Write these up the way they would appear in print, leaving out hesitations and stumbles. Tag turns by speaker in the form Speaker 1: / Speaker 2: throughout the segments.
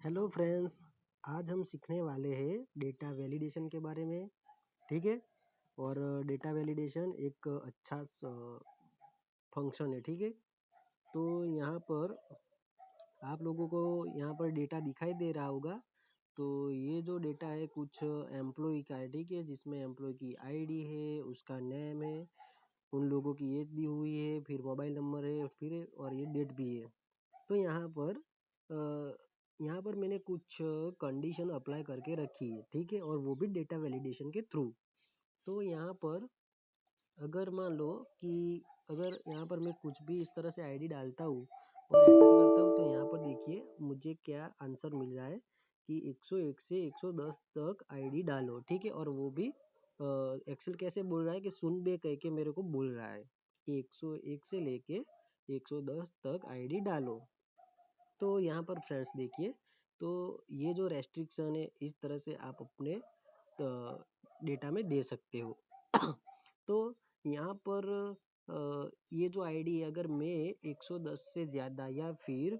Speaker 1: Hello friends, आज हम सीखने वाले हैं डेटा वैलिडेशन के बारे में। ठीक है। और डेटा वैलिडेशन एक अच्छा फंक्शन है। ठीक है। तो यहाँ पर आप लोगों को यहाँ पर डेटा दिखाई दे रहा होगा। तो ये जो डेटा है कुछ एम्प्लॉय का है। ठीक है। जिसमें एम्प्लॉय की आईडी है, उसका नेम है, उन लोगों की एज दी हुई है, फिर मोबाइल नंबर है, फिर और ये डेट भी है। तो यहाँ पर मैंने कुछ कंडीशन अप्लाई करके रखी है। ठीक है। और वो भी डेटा वैलिडेशन के थ्रू। तो यहाँ पर अगर मान लो कि अगर यहाँ पर मैं कुछ भी इस तरह से आईडी डालता हूँ और एंटर करता हूँ, तो यहाँ पर देखिए मुझे क्या आंसर मिल रहा है कि 101 से 110 तक आईडी डालो। ठीक है। और वो भी एक्सेल कैसे बोल रहा है कि सुन बे कह के मेरे को बोल रहा है कि 101 से लेके 110 तक आईडी डालो। तो यहाँ पर फ्रेंड्स देखिए, तो ये जो रेस्ट्रिक्शन है इस तरह से आप अपने डेटा में दे सकते हो। तो यहाँ पर ये जो आईडी है, अगर मैं 110 से ज़्यादा या फिर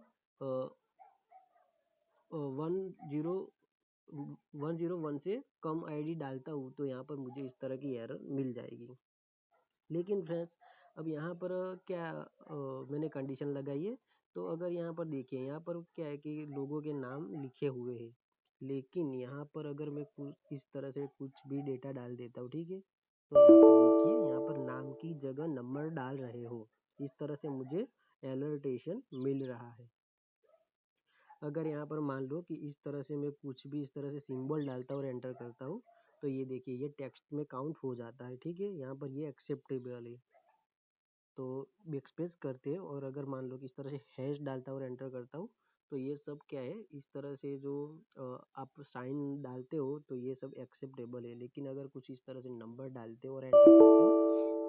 Speaker 1: 101 से कम आईडी डालता हूँ, तो यहाँ पर मुझे इस तरह की एरर मिल जाएगी। लेकिन फ्रेंड्स अब यहाँ पर मैंने कंडीशन लगाई है। तो अगर यहाँ पर देखिए, यहाँ पर क्या है कि लोगों के नाम लिखे हुए हैं, लेकिन यहाँ पर अगर मैं कुछ इस तरह से कुछ भी डेटा डाल देता हूँ, ठीक है, तो यहाँ पर देखिए, यहाँ पर नाम की जगह नंबर डाल रहे हो, इस तरह से मुझे अलर्टेशन मिल रहा है। अगर यहाँ पर मान लो कि इस तरह से मैं कुछ भी इस तरह से सिंबल डालता हूँ और एंटर करता हूँ, तो ये देखिए ये टेक्स्ट में काउंट हो जाता है। ठीक है। यहाँ पर ये एक्सेप्टेबल है, तो बैकस्पेस करते हैं। और अगर मान लो कि इस तरह से हैश डालता हूँ और एंटर करता हूँ, तो ये सब क्या है, इस तरह से जो आप साइन डालते हो तो ये सब एक्सेप्टेबल है। लेकिन अगर कुछ इस तरह से नंबर डालते हो और एंटर करते हो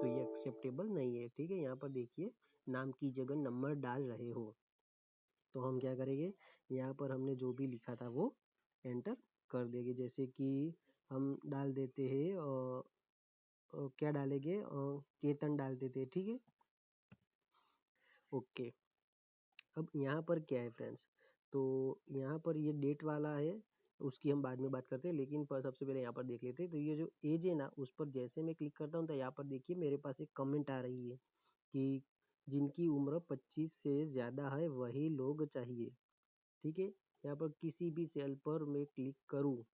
Speaker 1: तो ये एक्सेप्टेबल नहीं है। ठीक है। यहाँ पर देखिए नाम की जगह नंबर डाल रहे हो, तो हम क्या करेंगे, यहाँ पर हमने जो भी लिखा था वो एंटर कर देंगे। जैसे कि हम डाल देते हैं क्या डालेंगे, केतन डाल देते हैं। ठीक है। ओके। अब यहाँ पर क्या है फ्रेंड्स, तो यहाँ पर ये डेट वाला है, उसकी हम बाद में बात करते हैं। लेकिन पर सबसे पहले यहाँ पर देख लेते हैं। तो ये जो एज है ना, उस पर जैसे मैं क्लिक करता हूँ तो यहाँ पर देखिए मेरे पास एक कमेंट आ रही है कि जिनकी उम्र 25 से ज़्यादा है वही लोग चाहिए। ठीक है। यहाँ पर किसी भी सेल पर मैं क्लिक करूँ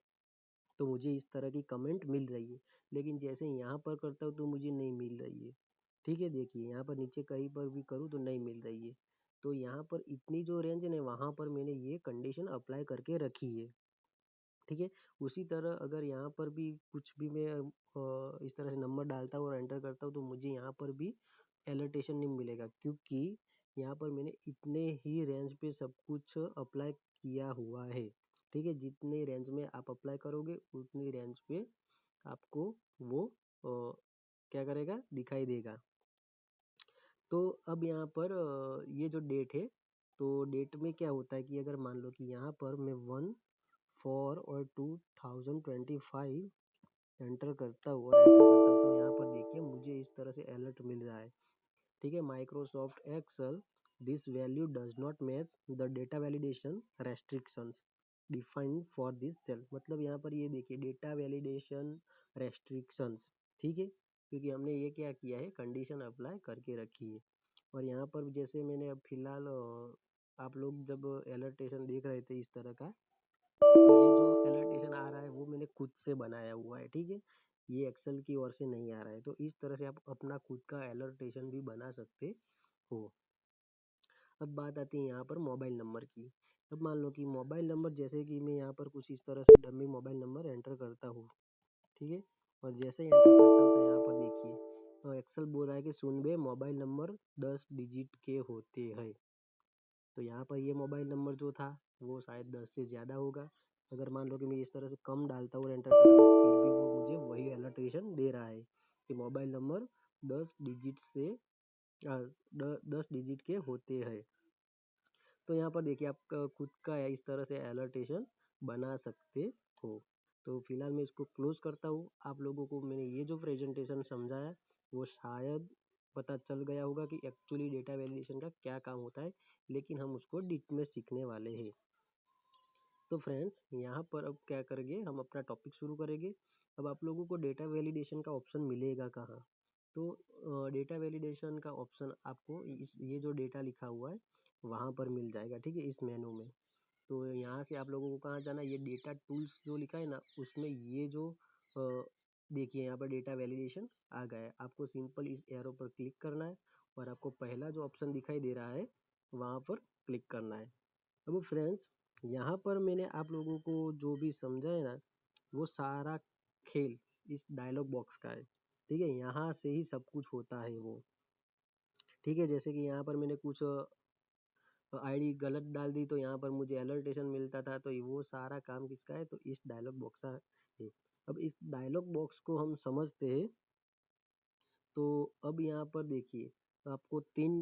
Speaker 1: तो मुझे इस तरह की कमेंट मिल रही है। लेकिन जैसे यहाँ पर करता हूँ तो मुझे नहीं मिल रही है। ठीक है। देखिए यहाँ पर नीचे कहीं पर भी करूँ तो नहीं मिल रही है। तो यहाँ पर इतनी जो रेंज है ना, वहाँ पर मैंने ये कंडीशन अप्लाई करके रखी है। ठीक है। उसी तरह अगर यहाँ पर भी कुछ भी मैं इस तरह से नंबर डालता हूँ और एंटर करता हूँ, तो मुझे यहाँ पर भी एलर्टेशन नहीं मिलेगा, क्योंकि यहाँ पर मैंने इतने ही रेंज पे सब कुछ अप्लाई किया हुआ है। ठीक है। जितने रेंज में आप अप्लाई करोगे उतनी रेंज पे आपको वो क्या करेगा, दिखाई देगा। तो अब यहाँ पर ये जो डेट है, तो डेट में क्या होता है कि अगर मान लो कि यहाँ पर मैं 1/4 और 2025 एंटर करता हूँ तो यहाँ पर देखिए मुझे इस तरह से अलर्ट मिल रहा है। ठीक है। Microsoft Excel, this value does not match the data validation restrictions defined for this cell. मतलब यहाँ पर ये देखिए डेटा वैलिडेशन रेस्ट्रिक्शंस। ठीक है। क्योंकि हमने ये क्या किया है, कंडीशन अप्लाई करके रखी है। और यहाँ पर जैसे मैंने अब फिलहाल आप लोग जब अलर्टेशन देख रहे थे इस तरह का, तो ये जो अलर्टेशन आ रहा है वो मैंने खुद से बनाया हुआ है। ठीक है। ये एक्सेल की ओर से नहीं आ रहा है। तो इस तरह से आप अपना खुद का अलर्टेशन भी बना सकते हो। अब बात आती है यहाँ पर मोबाइल नंबर की। अब मान लो कि मोबाइल नंबर, जैसे कि मैं यहाँ पर कुछ इस तरह से डमी मोबाइल नंबर एंटर करता हूँ। ठीक है। और जैसे ही एंटर करता हूँ तो यहाँ पर देखिए एक्सेल बोल रहा है कि सुन बे मोबाइल नंबर 10 डिजिट के होते हैं। तो यहाँ पर ये मोबाइल नंबर जो था वो शायद 10 से ज़्यादा होगा। अगर मान लो कि मैं इस तरह से कम डालता हूँ और एंटर करता हूँ, फिर भी वो मुझे वही अलर्टेशन दे रहा है कि मोबाइल नंबर 10 डिजिट से 10 डिजिट के होते हैं। तो यहाँ पर देखिए आप खुद का इस तरह से अलर्टेशन बना सकते हो। तो फिलहाल मैं इसको क्लोज करता हूँ। आप लोगों को मैंने ये जो प्रेजेंटेशन समझाया वो शायद पता चल गया होगा कि एक्चुअली डेटा वैलिडेशन का क्या काम होता है, लेकिन हम उसको डीप में सीखने वाले हैं। तो फ्रेंड्स यहाँ पर अब क्या करेंगे, हम अपना टॉपिक शुरू करेंगे। अब आप लोगों को डेटा वैलिडेशन का ऑप्शन मिलेगा कहाँ? तो डेटा वैलिडेशन का ऑप्शन आपको इस ये जो डेटा लिखा हुआ है वहाँ पर मिल जाएगा, ठीक है, इस मेनू में। तो यहाँ से आप लोगों को कहाँ जाना है, ये डेटा टूल्स जो लिखा है ना उसमें ये जो देखिए यहाँ पर डेटा वैलिडेशन आ गया है। आपको सिंपल इस एरो पर क्लिक करना है और आपको पहला जो ऑप्शन दिखाई दे रहा है वहाँ पर क्लिक करना है। अब फ्रेंड्स यहाँ पर मैंने आप लोगों को जो भी समझा है ना वो सारा खेल इस डायलॉग बॉक्स का है, ठीक है, यहाँ से ही सब कुछ होता है वो, ठीक है। जैसे कि यहाँ पर मैंने कुछ आईडी गलत डाल दी तो यहाँ पर मुझे अलर्टेशन मिलता था, तो वो सारा काम किसका है, तो इस डायलॉग बॉक्स का है। अब इस डायलॉग बॉक्स को हम समझते हैं, तो अब यहाँ पर देखिए आपको तीन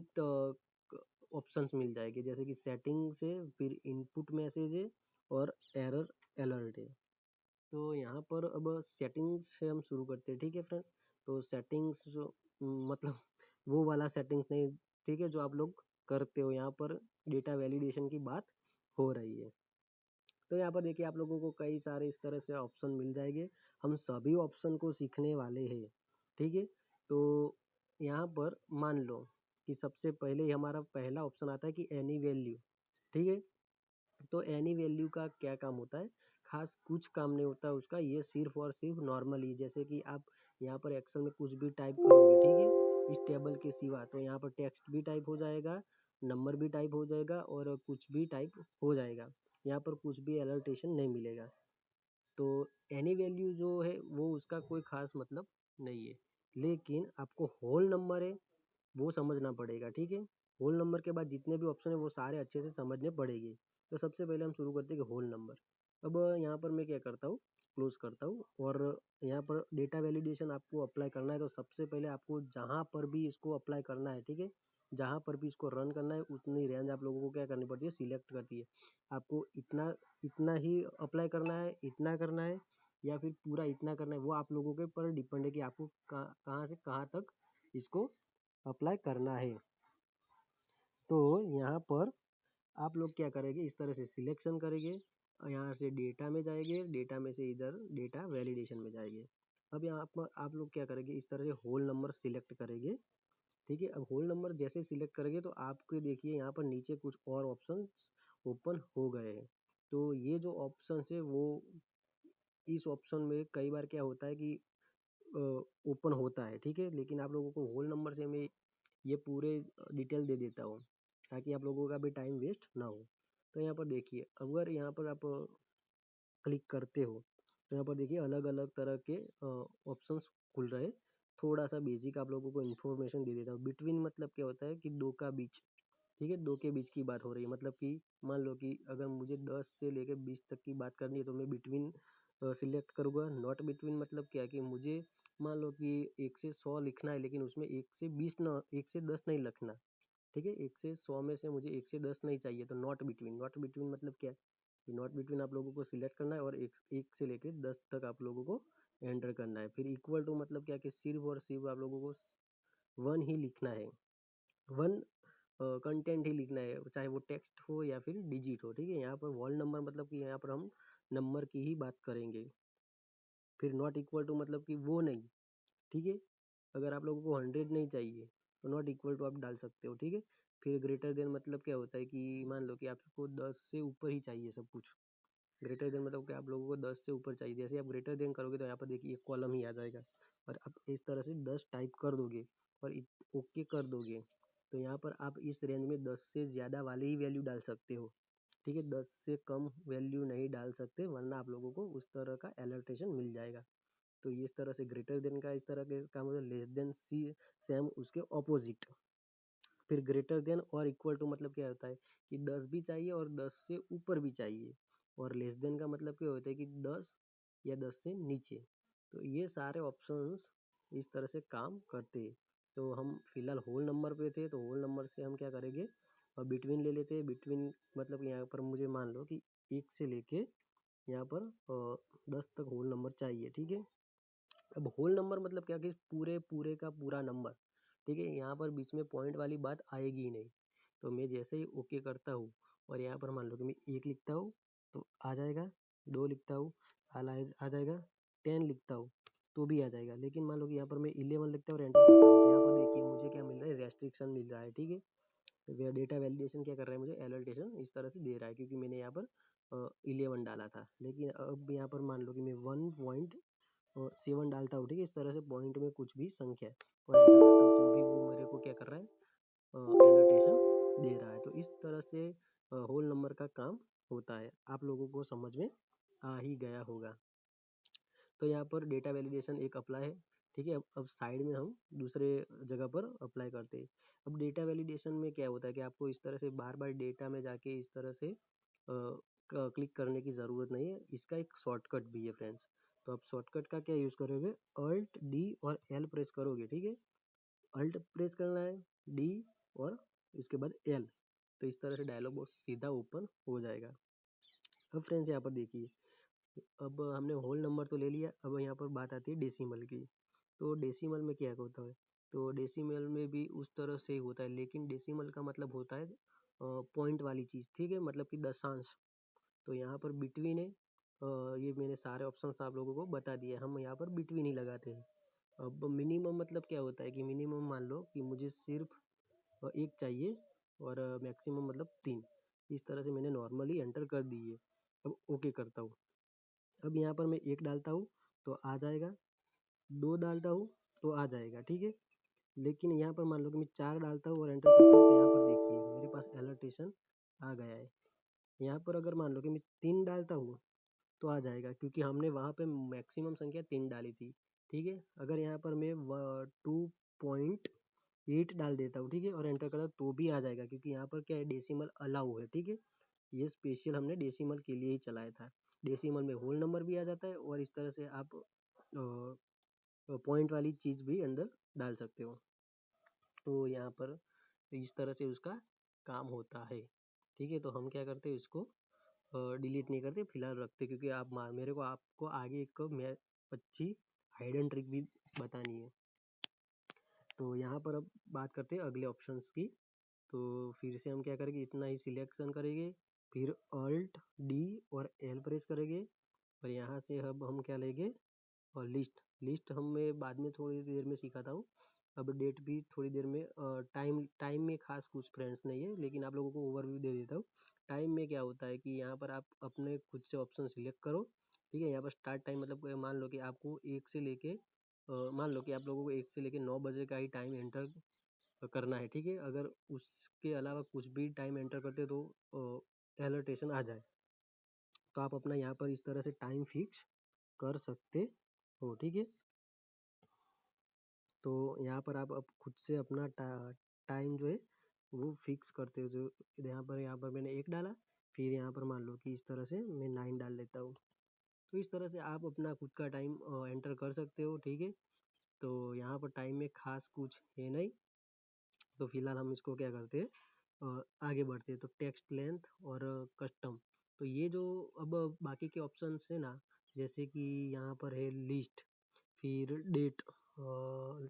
Speaker 1: ऑप्शंस मिल जाएंगे, जैसे कि सेटिंग से, फिर इनपुट मैसेज है और एरर अलर्ट है। तो यहाँ पर अब सेटिंग्स से हम शुरू करते हैं, ठीक है फ्रेंड्स। तो सेटिंग्स जो मतलब वो वाला सेटिंग्स नहीं, ठीक है, जो आप लोग करते हो, यहाँ पर डेटा वैलिडेशन की बात हो रही है। तो यहाँ पर देखिए आप लोगों को कई सारे इस तरह से ऑप्शन मिल जाएंगे, हम सभी ऑप्शन को सीखने वाले हैं, ठीक है। तो यहाँ पर मान लो कि सबसे पहले ही हमारा पहला ऑप्शन आता है कि एनी वैल्यू, ठीक है। तो एनी वैल्यू का क्या काम होता है, खास कुछ काम नहीं होता उसका, ये सिर्फ और सिर्फ नॉर्मली, जैसे कि आप यहाँ पर एक्सेल में कुछ भी टाइप करोगे, ठीक है, इस टेबल के सिवा, तो यहाँ पर टेक्स्ट भी टाइप हो जाएगा, नंबर भी टाइप हो जाएगा और कुछ भी टाइप हो जाएगा, यहाँ पर कुछ भी अलर्टेशन नहीं मिलेगा। तो एनी वैल्यू जो है वो उसका कोई खास मतलब नहीं है, लेकिन आपको होल नंबर है वो समझना पड़ेगा, ठीक है। होल नंबर के बाद जितने भी ऑप्शन है वो सारे अच्छे से समझने पड़ेंगे। तो सबसे पहले हम शुरू करते हैं कि होल नंबर। अब यहाँ पर मैं क्या करता हूँ, क्लोज करता हूँ और यहाँ पर डेटा वैलिडेशन आपको अप्लाई करना है, तो सबसे पहले आपको जहाँ पर भी इसको अप्लाई करना है, ठीक है, जहाँ पर भी इसको रन करना है उतनी रेंज आप लोगों को क्या करनी पड़ती है, सिलेक्ट करती है। आपको इतना इतना ही अप्लाई करना है, इतना करना है, या फिर पूरा इतना करना है, वो आप लोगों के पर डिपेंड है कि आपको कहाँ से कहाँ तक इसको अप्लाई करना है। तो यहाँ पर आप लोग क्या करेंगे, इस तरह से सिलेक्शन करेंगे, यहाँ से डेटा में जाएंगे, डेटा में से इधर डेटा वैलिडेशन में जाएंगे। अब यहाँ पर आप लोग क्या करेंगे, इस तरह से होल नंबर सिलेक्ट करेंगे, ठीक है। अब होल नंबर जैसे सिलेक्ट करेंगे तो आपके देखिए यहाँ पर नीचे कुछ और ऑप्शन ओपन हो गए हैं। तो ये जो ऑप्शन है वो इस ऑप्शन में कई बार क्या होता है कि ओपन होता है, ठीक है, लेकिन आप लोगों को होल नंबर से मैं ये पूरे डिटेल दे देता हूँ ताकि आप लोगों का भी टाइम वेस्ट ना हो। तो यहाँ पर देखिए अगर यहाँ पर आप क्लिक करते हो तो यहाँ पर देखिए अलग अलग तरह के ऑप्शंस खुल रहे हैं। थोड़ा सा बेसिक आप लोगों को इन्फॉर्मेशन दे देता हूँ। बिटवीन मतलब क्या होता है कि दो का बीच, ठीक है, दो के बीच की बात हो रही है, मतलब कि मान लो कि अगर मुझे 10 से लेकर 20 तक की बात करनी है तो मैं बिटवीन सिलेक्ट करूँगा। नॉट बिटवीन मतलब क्या कि मुझे मान लो कि 1 से 100 लिखना है लेकिन उसमें 1 से 20 ना, 1 से 10 नहीं लिखना, ठीक है, 1 से 100 में से मुझे 1 से 10 नहीं चाहिए, तो नॉट बिटवीन। नॉट बिटवीन मतलब क्या है कि नॉट बिटवीन आप लोगों को सिलेक्ट करना है और एक से लेकर 10 तक आप लोगों को एंटर करना है। फिर इक्वल टू मतलब क्या कि सिर्फ और सिर्फ आप लोगों को वन ही लिखना है, वन कंटेंट ही लिखना है, चाहे वो टेक्स्ट हो या फिर डिजिट हो, ठीक है। यहाँ पर वॉल नंबर मतलब कि यहाँ पर हम नंबर की ही बात करेंगे। फिर नॉट इक्वल टू मतलब कि वो नहीं, ठीक है, अगर आप लोगों को 100 नहीं चाहिए तो नॉट इक्वल टू आप डाल सकते हो, ठीक है। फिर ग्रेटर देन मतलब क्या होता है कि मान लो कि आपको 10 से ऊपर ही चाहिए सब कुछ। ग्रेटर देन मतलब कि आप लोगों को 10 से ऊपर चाहिए, जैसे आप ग्रेटर देन करोगे तो यहाँ पर देखिए एक कॉलम ही आ जाएगा और आप इस तरह से 10 टाइप कर दोगे और ओके कर दोगे, तो यहाँ पर आप इस रेंज में 10 से ज़्यादा वाली ही वैल्यू डाल सकते हो, ठीक है। 10 से कम वैल्यू नहीं डाल सकते वरना आप लोगों को उस तरह का अलर्टेशन मिल जाएगा। तो ये इस तरह से ग्रेटर देन का इस तरह के काम होता है। लेस देन सी सेम उसके ऑपोजिट। फिर ग्रेटर देन और इक्वल टू मतलब क्या होता है कि 10 भी चाहिए और 10 से ऊपर भी चाहिए, और लेस देन का मतलब क्या होता है कि 10 या 10 से नीचे। तो ये सारे ऑप्शंस इस तरह से काम करते हैं। तो हम फिलहाल होल नंबर पे थे, तो होल नंबर से हम क्या करेंगे और बिटवीन ले लेते हैं। बिटवीन मतलब यहाँ पर मुझे मान लो कि 1 से लेके यहाँ पर 10 तक होल नंबर चाहिए, ठीक है। अब होल नंबर मतलब क्या कि पूरे पूरे का पूरा नंबर, ठीक है, यहाँ पर बीच में पॉइंट वाली बात आएगी ही नहीं। तो मैं जैसे ही ओके करता हूँ और यहाँ पर मान लो कि मैं 1 लिखता हूँ तो आ जाएगा, 2 लिखता हूँ आ जाएगा, 10 लिखता हूँ तो भी आ जाएगा। लेकिन मान लो कि यहाँ पर मैं 11 लिखता हूँ और एंटर करता हूँ तो यहाँ पर देखिए मुझे क्या मिल रहा है, रेस्ट्रिक्शन मिल रहा है, ठीक है। तो डेटा वैलिडेशन क्या कर रहा है, मुझे एलर्टेशन इस तरह से दे रहा है क्योंकि मैंने यहाँ पर 11 डाला था। लेकिन अब यहाँ पर मान लो कि मैं 1.7 डालता हूँ, ठीक है, इस तरह से पॉइंट में कुछ भी संख्या है और एंटर करता हूँ तो भी वो मेरे को क्या कर रहा है, एनोटेशन दे रहा है। तो इस तरह से होल नंबर का काम होता है। आप लोगों को समझ में आ ही गया होगा। तो यहाँ पर डेटा वैलिडेशन एक अप्लाई है, ठीक है। अब साइड में हम दूसरे जगह पर अप्लाई करते हैं। अब डेटा वैलिडेशन में क्या होता है कि आपको इस तरह से बार बार डेटा में जाके इस तरह से क्लिक करने की ज़रूरत नहीं है। इसका एक शॉर्टकट भी है फ्रेंड्स। तो आप शॉर्टकट का क्या यूज़ करोगे, अल्ट डी और एल प्रेस करोगे, ठीक है। अल्ट प्रेस करना है, डी और इसके बाद एल, तो इस तरह से डायलॉग बॉक्स सीधा ओपन हो जाएगा। अब फ्रेंड्स यहाँ पर देखिए, अब हमने होल नंबर तो ले लिया, अब यहाँ पर बात आती है डेसिमल की। तो डेसिमल में क्या होता है, तो डेसिमल में भी उस तरह से ही होता है, लेकिन डेसिमल का मतलब होता है पॉइंट वाली चीज़, ठीक है, मतलब कि दशांश। तो यहाँ पर बिटवीन है, ये मैंने सारे ऑप्शंस आप लोगों को बता दिए, हम यहाँ पर बिटवीन ही लगाते हैं। अब मिनिमम मतलब क्या होता है कि मिनिमम मान लो कि मुझे सिर्फ एक चाहिए और मैक्सिमम मतलब 3, इस तरह से मैंने नॉर्मली एंटर कर दी है। अब ओके करता हूँ। अब यहाँ पर मैं 1 डालता हूँ तो आ जाएगा, 2 डालता हूँ तो आ जाएगा, ठीक है। लेकिन यहाँ पर मान लो कि मैं 4 डालता हूँ और एंटर करता हूँ तो यहाँ पर देखिए मेरे पास एलर्टेशन आ गया है। यहाँ पर अगर मान लो कि मैं 3 डालता हूँ तो आ जाएगा क्योंकि हमने वहाँ पे मैक्सिमम संख्या 3 डाली थी, ठीक है। अगर यहाँ पर मैं 2.8 डाल देता हूँ, ठीक है, और एंटर करता हूँ तो भी आ जाएगा क्योंकि यहाँ पर क्या है, डेसिमल अलाउ है, ठीक है। ये स्पेशल हमने डेसिमल के लिए ही चलाया था। डेसिमल में होल नंबर भी आ जाता है और इस तरह से आप पॉइंट वाली चीज़ भी अंदर डाल सकते हो। तो यहाँ पर इस तरह से उसका काम होता है, ठीक है। तो हम क्या करते हैं, इसको डिलीट नहीं करते, फिलहाल रखते, क्योंकि आप मेरे को आपको आगे एक मैं अच्छी हाइडन ट्रिक भी बतानी है। तो यहाँ पर अब बात करते हैं अगले ऑप्शंस की। तो फिर से हम क्या करेंगे, इतना ही सिलेक्शन करेंगे, फिर अल्ट डी और एल प्रेस करेंगे और यहाँ से अब हम क्या लेंगे, और लिस्ट मैं बाद में थोड़ी देर में सिखाता हूँ। अब डेट भी थोड़ी देर में, टाइम में खास कुछ फ्रेंड्स नहीं है, लेकिन आप लोगों को ओवरव्यू दे देता हूँ। टाइम में क्या होता है कि यहाँ पर आप अपने खुद से ऑप्शन सिलेक्ट करो, ठीक है। यहाँ पर स्टार्ट टाइम मतलब मान लो कि आपको 1 से लेके मान लो कि आप लोगों को 1 से लेके 9 बजे का ही टाइम एंटर करना है, ठीक है। अगर उसके अलावा कुछ भी टाइम एंटर करते तो एलर्टेशन आ जाए, तो आप अपना यहाँ पर इस तरह से टाइम फिक्स कर सकते हो, ठीक है। तो यहाँ पर आप अब खुद से अपना टाइम जो है वो फिक्स करते हो। जो यहाँ पर मैंने 1 डाला, फिर यहाँ पर मान लो कि इस तरह से मैं 9 डाल लेता हूँ। तो इस तरह से आप अपना खुद का टाइम एंटर कर सकते हो, ठीक है। तो यहाँ पर टाइम में खास कुछ है नहीं। तो फिलहाल हम इसको क्या करते हैं, आगे बढ़ते हैं। तो टेक्स्ट लेंथ और कस्टम, तो ये जो अब बाकी के ऑप्शंस है ना, जैसे कि यहाँ पर है लिस्ट, फिर डेट,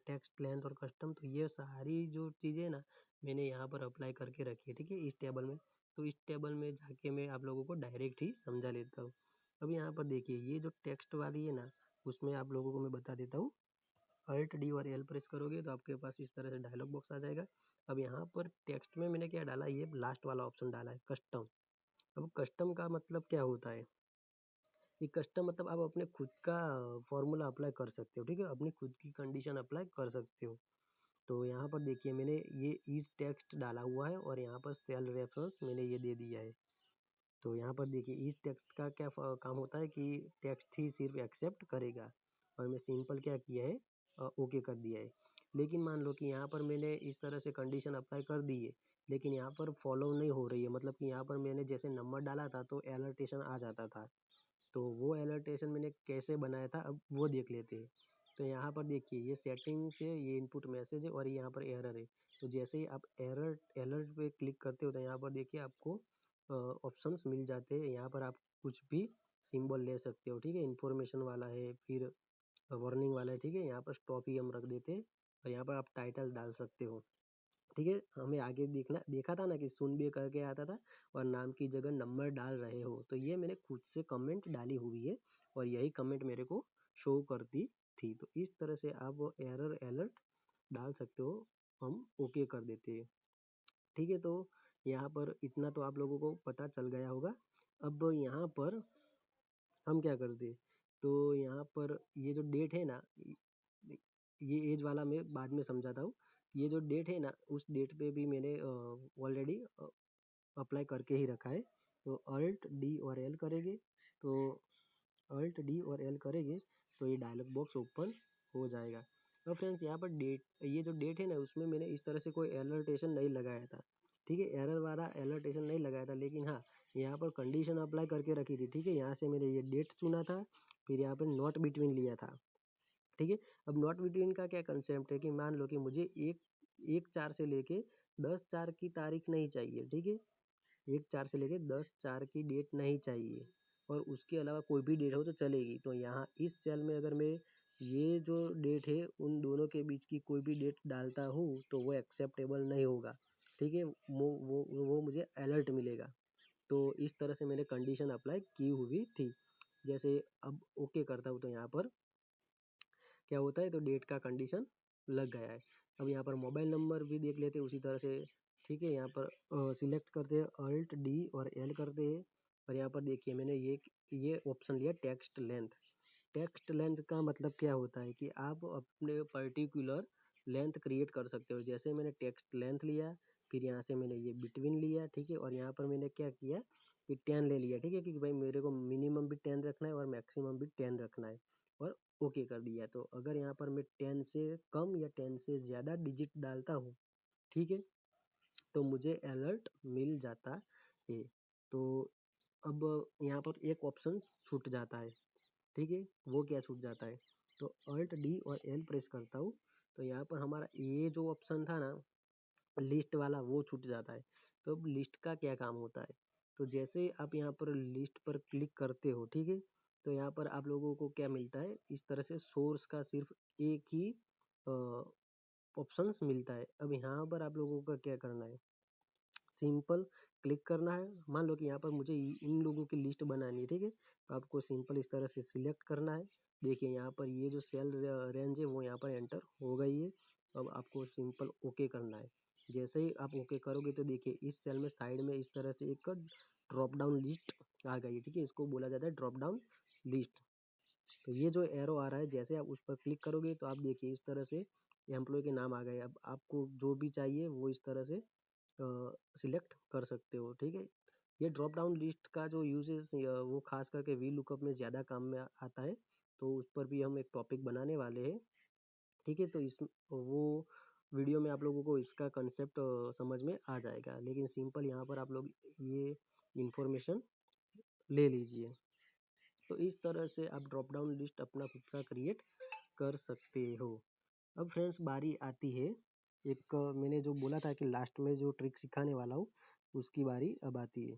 Speaker 1: टेक्स्ट लेंथ और कस्टम, तो ये सारी जो चीज़ें ना मैंने यहाँ पर अप्लाई करके रखी है, ठीक है, इस टेबल में। तो इस टेबल में जाके मैं आप लोगों को डायरेक्ट ही समझा लेता हूँ। अब यहाँ पर देखिए ये जो टेक्स्ट वाली है ना, उसमें आप लोगों को मैं बता देता हूँ। अल्ट डी और एल प्रेस करोगे तो आपके पास इस तरह से डायलॉग बॉक्स आ जाएगा। अब यहाँ पर टेक्स्ट में मैंने क्या डाला, ये लास्ट वाला ऑप्शन डाला है, कस्टम। अब कस्टम का मतलब क्या होता है, ये कस्टम मतलब आप अपने खुद का फॉर्मूला अप्लाई कर सकते हो, ठीक है, अपनी खुद की कंडीशन अप्लाई कर सकते हो। तो यहाँ पर देखिए मैंने ये इस टेक्स्ट डाला हुआ है और यहाँ पर सेल रेफरेंस मैंने ये दे दिया है। तो यहाँ पर देखिए इस टेक्स्ट का क्या काम होता है कि टेक्स्ट ही सिर्फ एक्सेप्ट करेगा, और मैं सिंपल क्या किया है, ओके कर दिया है। लेकिन मान लो कि यहाँ पर मैंने इस तरह से कंडीशन अप्लाई कर दी है, लेकिन यहाँ पर फॉलो नहीं हो रही है, मतलब कि यहाँ पर मैंने जैसे नंबर डाला था तो एलर्टेशन आ जाता था। तो वो एलर्टेशन मैंने कैसे बनाया था, अब वो देख लेते हैं। तो यहाँ पर देखिए ये सेटिंग से ये इनपुट मैसेज है और यहाँ पर एरर है। तो जैसे ही आप अलर्ट पे क्लिक करते हो तो यहाँ पर देखिए आपको ऑप्शंस मिल जाते हैं। यहाँ पर आप कुछ भी सिंबल ले सकते हो, ठीक है, इन्फॉर्मेशन वाला है, फिर वार्निंग वाला है, ठीक है। यहाँ पर स्टॉप ही हम रख देते हैं और यहाँ पर आप टाइटल डाल सकते हो। ठीक है, हमें आगे देखा था ना कि सुन बे करके आता था और नाम की जगह नंबर डाल रहे हो, तो ये मैंने खुद से कमेंट डाली हुई है और यही कमेंट मेरे को शो करती थी। तो इस तरह से आप एरर अलर्ट डाल सकते हो, हम ओके कर देते हैं। ठीक है, तो यहाँ पर इतना तो आप लोगों को पता चल गया होगा। अब यहाँ पर हम क्या करते, तो यहाँ पर ये जो डेट है ना, ये एज वाला मैं बाद में समझाता हूँ। ये जो डेट है ना, उस डेट पे भी मैंने ऑलरेडी अप्लाई करके ही रखा है। तो अल्ट डी और एल करेंगे, तो अल्ट डी और एल करेंगे तो ये डायलॉग बॉक्स ओपन हो जाएगा। अब फ्रेंड्स यहाँ पर डेट, ये जो डेट है ना, उसमें मैंने इस तरह से कोई एलर्टेशन नहीं लगाया था। ठीक है, एरर वाला एलर्टेशन नहीं लगाया था, लेकिन हाँ, यहाँ पर कंडीशन अप्लाई करके रखी थी। ठीक है, यहाँ से मैंने ये डेट चुना था, फिर यहाँ पर नॉट बिटवीन लिया था। ठीक है, अब नॉट बिटवीन का क्या कंसेप्ट है कि मान लो कि मुझे 1/4 से लेके 10/4 की तारीख नहीं चाहिए। ठीक है, 1/4 से लेके 10/4 की डेट नहीं चाहिए और उसके अलावा कोई भी डेट हो तो चलेगी। तो यहाँ इस सेल में अगर मैं ये जो डेट है उन दोनों के बीच की कोई भी डेट डालता हूँ तो वो एक्सेप्टेबल नहीं होगा। ठीक है, वो मुझे अलर्ट मिलेगा। तो इस तरह से मैंने कंडीशन अप्लाई की हुई थी। जैसे अब ओके करता हूँ तो यहाँ पर क्या होता है, तो डेट का कंडीशन लग गया है। अब यहाँ पर मोबाइल नंबर भी देख लेते हैं उसी तरह से। ठीक है, यहाँ पर सिलेक्ट करते हैं, अल्ट डी और एल करते हैं और यहाँ पर देखिए मैंने ये ऑप्शन लिया टेक्स्ट लेंथ। टेक्स्ट लेंथ का मतलब क्या होता है कि आप अपने पर्टिकुलर लेंथ क्रिएट कर सकते हो। जैसे मैंने टेक्स्ट लेंथ लिया, फिर यहाँ से मैंने ये बिटवीन लिया। ठीक है, और यहाँ पर मैंने क्या किया कि 10 ले लिया। ठीक है, क्योंकि भाई मेरे को मिनिमम भी 10 रखना है और मैक्सिमम भी 10 रखना है और ओके कर दिया। तो अगर यहाँ पर मैं 10 से कम या 10 से ज़्यादा डिजिट डालता हूँ, ठीक है, तो मुझे अलर्ट मिल जाता है। तो अब यहाँ पर एक ऑप्शन छूट जाता है। ठीक है, वो क्या छूट जाता है, तो अल्ट डी और एल प्रेस करता हूँ तो यहाँ पर हमारा ये जो ऑप्शन था ना लिस्ट वाला, वो छूट जाता है। तो अब लिस्ट का क्या काम होता है, तो जैसे आप यहाँ पर लिस्ट पर क्लिक करते हो, ठीक है, तो यहाँ पर आप लोगों को क्या मिलता है, इस तरह से सोर्स का सिर्फ एक ही ऑप्शंस मिलता है। अब यहाँ पर आप लोगों का क्या करना है, सिंपल क्लिक करना है। मान लो कि यहाँ पर मुझे इन लोगों की लिस्ट बनानी है। ठीक है, तो आपको सिंपल इस तरह से सिलेक्ट करना है। देखिए यहाँ पर ये जो सेल रेंज है वो यहाँ पर एंटर हो गई है। अब आपको सिंपल ओके करना है। जैसे ही आप ओके करोगे तो देखिए इस सेल में साइड में इस तरह से एक ड्रॉप डाउन लिस्ट आ गई है। ठीक है, इसको बोला जाता है ड्रॉप डाउन लिस्ट। तो ये जो एरो आ रहा है, जैसे आप उस पर क्लिक करोगे तो आप देखिए इस तरह से एम्प्लॉय के नाम आ गए। अब आपको जो भी चाहिए वो इस तरह से सिलेक्ट कर सकते हो। ठीक है, ये ड्रॉप डाउन लिस्ट का जो यूजेस वो खास करके वी लुकअप में ज़्यादा काम में आता है, तो उस पर भी हम एक टॉपिक बनाने वाले हैं। ठीक है, तो इस वो वीडियो में आप लोगों को इसका कंसेप्ट समझ में आ जाएगा, लेकिन सिंपल यहाँ पर आप लोग ये इंफॉर्मेशन ले लीजिए। तो इस तरह से आप ड्रॉप डाउन लिस्ट अपना खुद का क्रिएट कर सकते हो। अब फ्रेंड्स बारी आती है एक मैंने जो बोला था कि लास्ट में जो ट्रिक सिखाने वाला हूँ उसकी बारी अब आती है।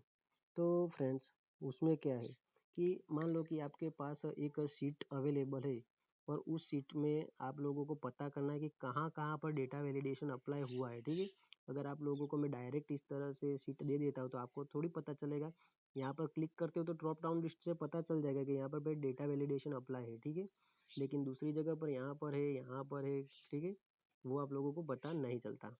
Speaker 1: तो फ्रेंड्स उसमें क्या है कि मान लो कि आपके पास एक सीट अवेलेबल है और उस सीट में आप लोगों को पता करना है कि कहाँ कहाँ पर डेटा वैलिडेशन अप्लाई हुआ है। ठीक है, अगर आप लोगों को मैं डायरेक्ट इस तरह से सीट दे देता हूँ तो आपको थोड़ी पता चलेगा। यहाँ पर क्लिक करते हो तो ड्रॉप डाउन लिस्ट से पता चल जाएगा कि यहाँ पर डेटा वैलिडेशन अप्लाई है। ठीक है, लेकिन दूसरी जगह पर यहाँ पर है, यहाँ पर है। ठीक है, वो आप लोगों को पता नहीं चलता।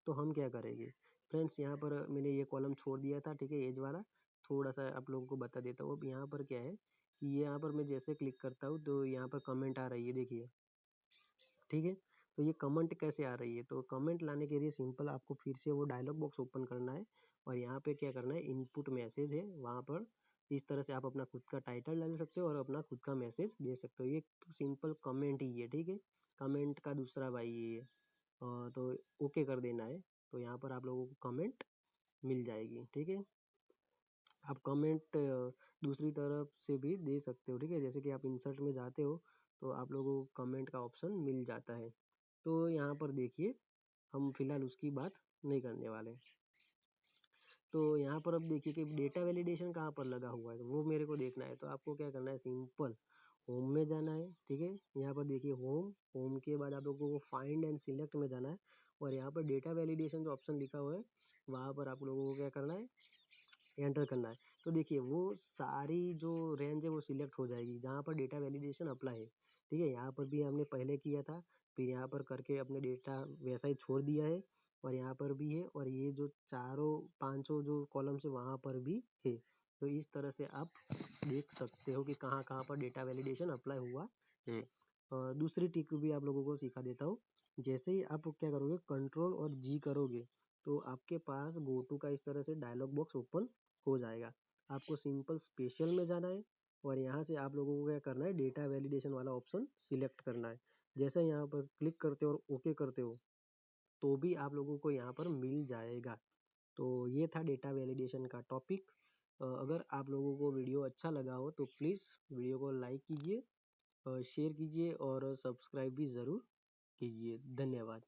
Speaker 1: तो हम क्या करेंगे फ्रेंड्स, यहाँ पर मैंने ये कॉलम छोड़ दिया था। ठीक है, एज वाला थोड़ा सा आप लोगों को बता देता हूँ। अब यहाँ पर क्या है कि यहाँ पर मैं जैसे क्लिक करता हूँ तो यहाँ पर कमेंट आ रही है, देखिए। ठीक है, तो ये कमेंट कैसे आ रही है, तो कमेंट लाने के लिए सिंपल आपको फिर से वो डायलॉग बॉक्स ओपन करना है और यहाँ पे क्या करना है, इनपुट मैसेज है वहाँ पर इस तरह से आप अपना खुद का टाइटल डाल सकते हो और अपना खुद का मैसेज दे सकते हो। ये सिंपल कमेंट ही है। ठीक है, कमेंट का दूसरा भाई ये तो ओके कर देना है। तो यहाँ पर आप लोगों को कमेंट मिल जाएगी। ठीक है, आप कमेंट दूसरी तरफ से भी दे सकते हो। ठीक है, जैसे कि आप इंसर्ट में जाते हो तो आप लोगों को कमेंट का ऑप्शन मिल जाता है। तो यहाँ पर देखिए हम फिलहाल उसकी बात नहीं करने वाले। तो यहाँ पर अब देखिए कि डेटा वैलिडेशन कहाँ पर लगा हुआ है, तो वो मेरे को देखना है। तो आपको क्या करना है, सिंपल होम में जाना है। ठीक है, यहाँ पर देखिए होम, होम के बाद आप लोगों को फाइंड एंड सिलेक्ट में जाना है और यहाँ पर डेटा वैलिडेशन जो ऑप्शन लिखा हुआ है वहाँ पर आप लोगों को क्या करना है, एंटर करना है। तो देखिए वो सारी जो रेंज है वो सिलेक्ट हो जाएगी जहाँ पर डेटा वैलिडेशन अप्लाई है। ठीक है, यहाँ पर भी हमने पहले किया था, फिर यहाँ पर करके अपने डेटा वैसा ही छोड़ दिया है, और यहाँ पर भी है, और ये जो चारों पांचों जो कॉलम्स है वहाँ पर भी है। तो इस तरह से आप देख सकते हो कि कहाँ कहाँ पर डेटा वैलिडेशन अप्लाई हुआ है। और दूसरी ट्रिक भी आप लोगों को सिखा देता हूँ। जैसे ही आप क्या करोगे, कंट्रोल और जी करोगे तो आपके पास गो टू का इस तरह से डायलॉग बॉक्स ओपन हो जाएगा। आपको सिंपल स्पेशल में जाना है और यहाँ से आप लोगों को क्या करना है, डेटा वैलिडेशन वाला ऑप्शन सिलेक्ट करना है। जैसे यहाँ पर क्लिक करते हो और ओके करते हो तो भी आप लोगों को यहाँ पर मिल जाएगा। तो ये था डेटा वैलिडेशन का टॉपिक। अगर आप लोगों को वीडियो अच्छा लगा हो तो प्लीज़ वीडियो को लाइक कीजिए, शेयर कीजिए और सब्सक्राइब भी ज़रूर कीजिए। धन्यवाद।